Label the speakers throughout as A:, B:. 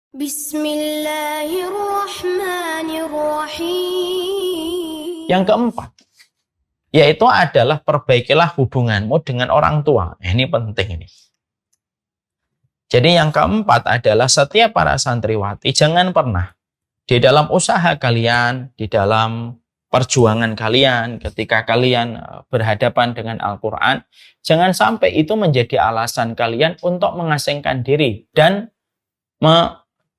A: Bismillahirrahmanirrahim.
B: Yang keempat, yaitu adalah perbaikilah hubunganmu dengan orang tua. Ini penting ini. Jadi yang keempat adalah setiap para santriwati jangan pernah di dalam usaha kalian, di dalam perjuangan kalian, ketika kalian berhadapan dengan Al-Quran, jangan sampai itu menjadi alasan kalian untuk mengasingkan diri dan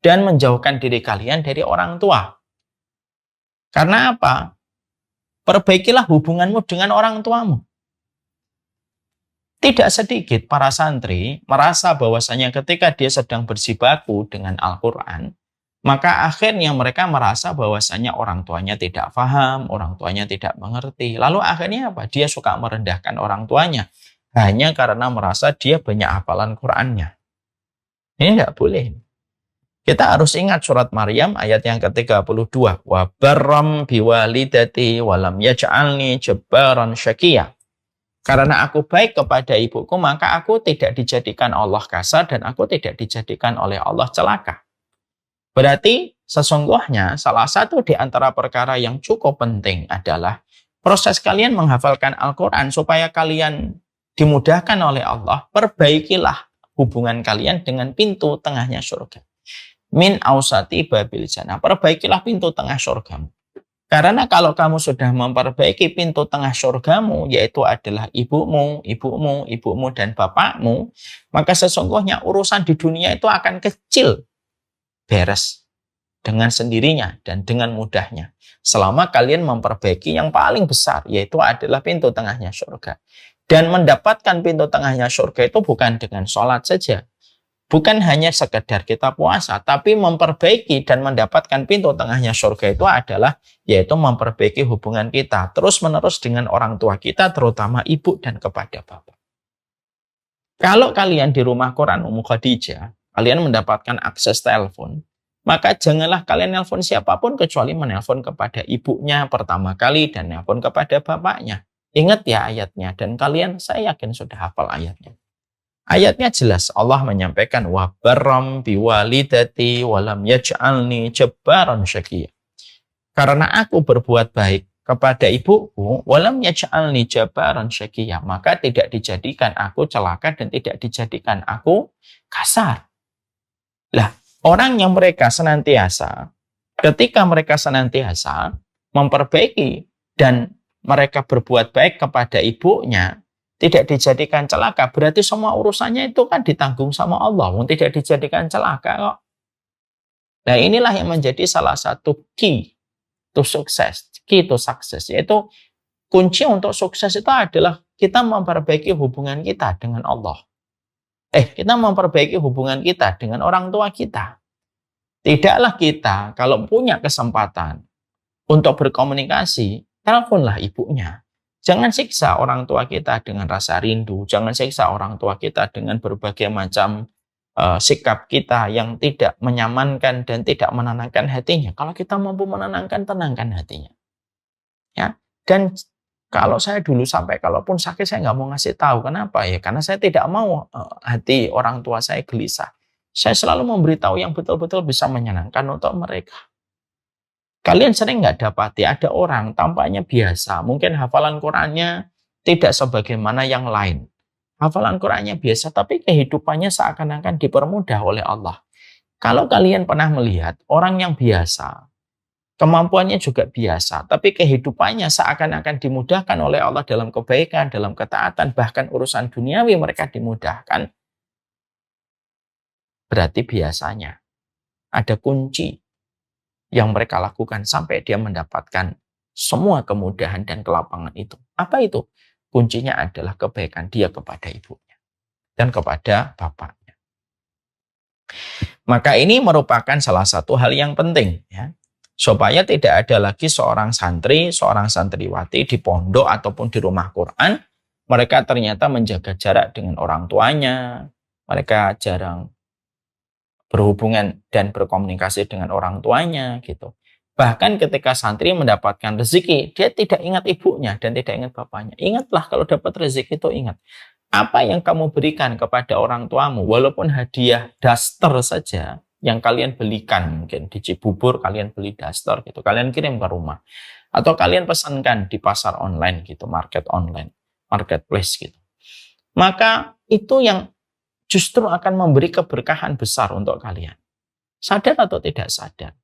B: menjauhkan diri kalian dari orang tua. Karena apa? Perbaikilah hubunganmu dengan orang tuamu. Tidak sedikit para santri merasa bahwasanya ketika dia sedang berjibaku dengan Al-Quran, maka akhirnya mereka merasa bahwasanya orang tuanya tidak paham, orang tuanya tidak mengerti. Lalu akhirnya apa? Dia suka merendahkan orang tuanya hanya karena merasa dia banyak hafalan Qurannya. Ini tidak boleh. Kita harus ingat surat Maryam ayat yang ke-32. Wa barram biwalidati walam yaj'alni jabbaran syaqiyya. Karena aku baik kepada ibuku, maka aku tidak dijadikan Allah kasar dan aku tidak dijadikan oleh Allah celaka. Berarti sesungguhnya salah satu di antara perkara yang cukup penting adalah proses kalian menghafalkan Al-Quran supaya kalian dimudahkan oleh Allah. Perbaikilah hubungan kalian dengan pintu tengahnya surga. Min ausati babil jannah. Perbaikilah pintu tengah surgamu. Karena kalau kamu sudah memperbaiki pintu tengah surgamu, yaitu adalah ibumu, dan bapakmu, maka sesungguhnya urusan di dunia itu akan kecil, beres dengan sendirinya dan dengan mudahnya. Selama kalian memperbaiki yang paling besar, yaitu adalah pintu tengahnya surga. Dan mendapatkan pintu tengahnya surga itu bukan dengan sholat saja. Bukan hanya sekedar kita puasa, tapi memperbaiki dan mendapatkan pintu tengahnya surga itu adalah yaitu memperbaiki hubungan kita terus-menerus dengan orang tua kita, terutama ibu dan kepada bapak. Kalau kalian di rumah Quran Ummu Khadijah, kalian mendapatkan akses telepon, maka janganlah kalian nelpon siapapun kecuali menelpon kepada ibunya pertama kali dan nelpon kepada bapaknya. Ingat ya ayatnya, dan kalian saya yakin sudah hafal ayatnya. Ayatnya jelas, Allah menyampaikan wa barram biwalidati walam yaj'alni jabbaran syaqiyya. Karena aku berbuat baik kepada ibuku, walam yaj'alni jabbaran syaqiyya, maka tidak dijadikan aku celaka dan tidak dijadikan aku kasar. Lah, orang yang mereka senantiasa ketika mereka senantiasa memperbaiki dan mereka berbuat baik kepada ibunya, tidak dijadikan celaka, berarti semua urusannya itu kan ditanggung sama Allah. Tidak dijadikan celaka kok. Nah inilah yang menjadi salah satu key to success, yaitu kunci untuk sukses itu adalah kita memperbaiki hubungan kita dengan Allah. Kita memperbaiki hubungan kita dengan orang tua kita. Tidaklah kita kalau punya kesempatan untuk berkomunikasi, teleponlah ibunya. Jangan siksa orang tua kita dengan rasa rindu. Jangan siksa orang tua kita dengan berbagai macam sikap kita yang tidak menyamankan dan tidak menenangkan hatinya. Kalau kita mampu menenangkan, tenangkan hatinya. Ya. Dan kalau saya dulu sampai kalaupun sakit saya nggak mau ngasih tahu. Kenapa? Ya karena saya tidak mau hati orang tua saya gelisah. Saya selalu memberitahu yang betul-betul bisa menyenangkan untuk mereka. Kalian sering nggak dapati ada orang tampaknya biasa, mungkin hafalan Qurannya tidak sebagaimana yang lain. Hafalan Qurannya biasa, tapi kehidupannya seakan-akan dipermudah oleh Allah. Kalau kalian pernah melihat orang yang biasa, kemampuannya juga biasa, tapi kehidupannya seakan-akan dimudahkan oleh Allah dalam kebaikan, dalam ketaatan, bahkan urusan duniawi mereka dimudahkan, berarti biasanya ada kunci yang mereka lakukan sampai dia mendapatkan semua kemudahan dan kelapangan itu. Apa itu? Kuncinya adalah kebaikan dia kepada ibunya dan kepada bapaknya. Maka ini merupakan salah satu hal yang penting, ya, supaya tidak ada lagi seorang santri, seorang santriwati di pondok ataupun di rumah Quran, mereka ternyata menjaga jarak dengan orang tuanya, mereka jarang berhubungan dan berkomunikasi dengan orang tuanya gitu. Bahkan ketika santri mendapatkan rezeki, dia tidak ingat ibunya dan tidak ingat bapaknya. Ingatlah kalau dapat rezeki itu ingat. Apa yang kamu berikan kepada orang tuamu, walaupun hadiah daster saja, yang kalian belikan, mungkin di Cibubur kalian beli daster gitu, kalian kirim ke rumah. Atau kalian pesankan di pasar online gitu, market online, marketplace gitu. Maka itu yang justru akan memberi keberkahan besar untuk kalian. Sadar atau tidak sadar,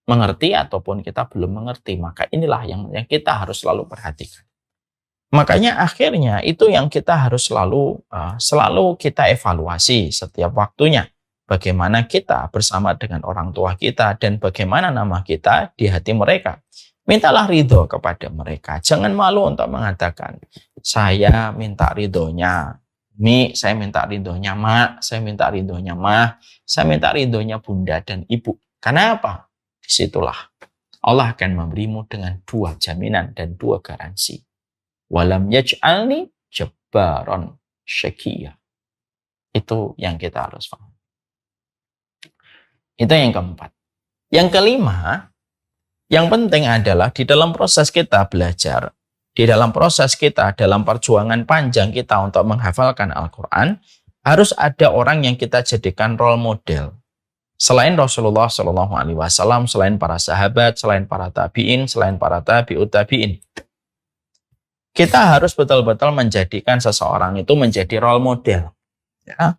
B: mengerti ataupun kita belum mengerti, maka inilah yang kita harus selalu perhatikan. Makanya akhirnya itu yang kita harus selalu kita evaluasi setiap waktunya. Bagaimana kita bersama dengan orang tua kita dan bagaimana nama kita di hati mereka. Mintalah ridho kepada mereka. Jangan malu untuk mengatakan, saya minta ridhonya Mi, saya minta ridhonya Ma, saya minta ridhonya Ma, saya minta ridhonya Bunda dan Ibu. Karena apa? Disitulah Allah akan memberimu dengan 2 jaminan dan 2 garansi. Walam yaj'alni jabbaron syaqiyya. Itu yang kita harus paham. Itu yang keempat. Yang kelima, yang penting adalah di dalam proses kita belajar, di dalam proses kita, dalam perjuangan panjang kita untuk menghafalkan Al-Quran, harus ada orang yang kita jadikan role model. Selain Rasulullah SAW, selain para sahabat, selain para tabi'in, selain para tabi'ut tabi'in. Kita harus betul-betul menjadikan seseorang itu menjadi role model. Ya.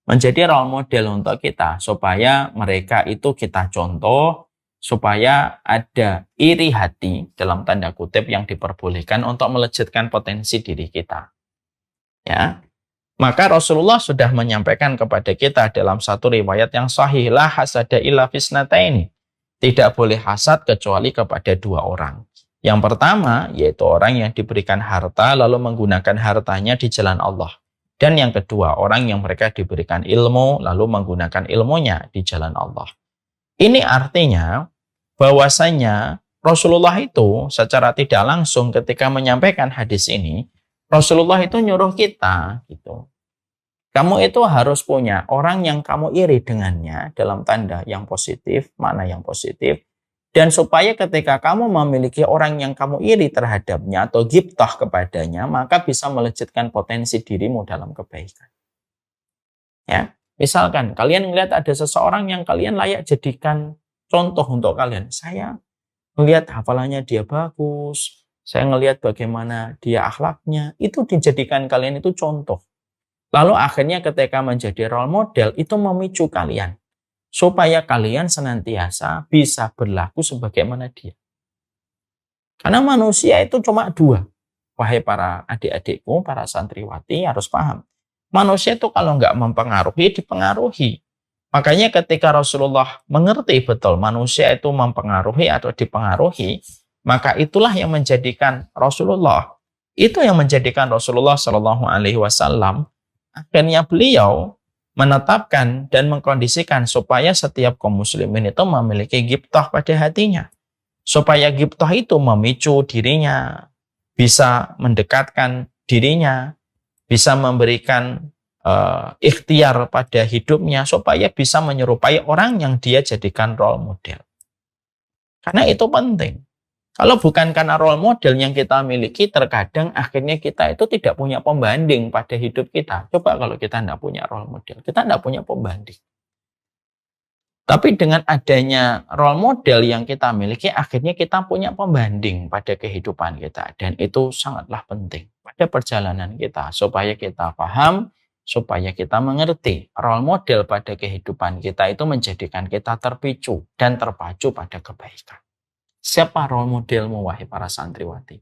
B: Menjadi role model untuk kita, supaya mereka itu kita contoh, supaya ada iri hati, dalam tanda kutip, yang diperbolehkan untuk melejitkan potensi diri kita. Ya. Maka Rasulullah sudah menyampaikan kepada kita dalam satu riwayat yang sahih, la hasada illa fisnataini. Tidak boleh hasad kecuali kepada 2 orang. Yang pertama, yaitu orang yang diberikan harta lalu menggunakan hartanya di jalan Allah. Dan yang kedua, orang yang mereka diberikan ilmu lalu menggunakan ilmunya di jalan Allah. Ini artinya bahwasanya Rasulullah itu secara tidak langsung ketika menyampaikan hadis ini, Rasulullah itu nyuruh kita gitu. Kamu itu harus punya orang yang kamu iri dengannya dalam tanda yang positif, makna yang positif. Dan supaya ketika kamu memiliki orang yang kamu iri terhadapnya atau ghibtah kepadanya, maka bisa melejitkan potensi dirimu dalam kebaikan. Ya, misalkan kalian melihat ada seseorang yang kalian layak jadikan contoh untuk kalian. Saya melihat hafalannya dia bagus, saya melihat bagaimana dia akhlaknya, itu dijadikan kalian itu contoh. Lalu akhirnya ketika menjadi role model, itu memicu kalian supaya kalian senantiasa bisa berlaku sebagaimana dia. Karena manusia itu cuma 2. Wahai para adik-adikku, para santriwati harus paham. Manusia itu kalau nggak mempengaruhi, dipengaruhi. Makanya ketika Rasulullah mengerti betul manusia itu mempengaruhi atau dipengaruhi, maka itulah yang menjadikan Rasulullah. Itu yang menjadikan Rasulullah SAW akhirnya beliau menetapkan dan mengkondisikan supaya setiap kaum muslimin itu memiliki ghibtah pada hatinya. Supaya ghibtah itu memicu dirinya, bisa mendekatkan dirinya, bisa memberikan ikhtiar pada hidupnya, supaya bisa menyerupai orang yang dia jadikan role model. Karena itu penting. Kalau bukan karena role model yang kita miliki, terkadang akhirnya kita itu tidak punya pembanding pada hidup kita. Coba kalau kita tidak punya role model, kita tidak punya pembanding. Tapi dengan adanya role model yang kita miliki, akhirnya kita punya pembanding pada kehidupan kita. Dan itu sangatlah penting pada perjalanan kita, supaya kita paham, supaya kita mengerti. Role model pada kehidupan kita itu menjadikan kita terpicu dan terpacu pada kebaikan. Siapa role modelmu, wahai para santriwati?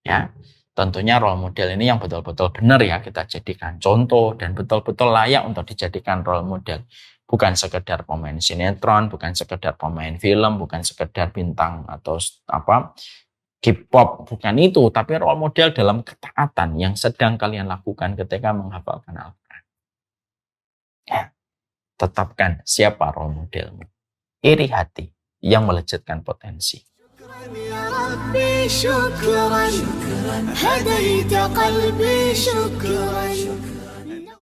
B: Ya, tentunya role model ini yang betul-betul benar ya kita jadikan contoh dan betul-betul layak untuk dijadikan role model. Bukan sekedar pemain sinetron, bukan sekedar pemain film, bukan sekedar bintang atau K-pop, bukan itu, tapi role model dalam ketaatan yang sedang kalian lakukan ketika menghafalkan Al-Quran. Ya, tetapkan siapa role modelmu. Iri hati yang melejitkan potensi.
A: يا ربي شكرا هديت قلبي شكرا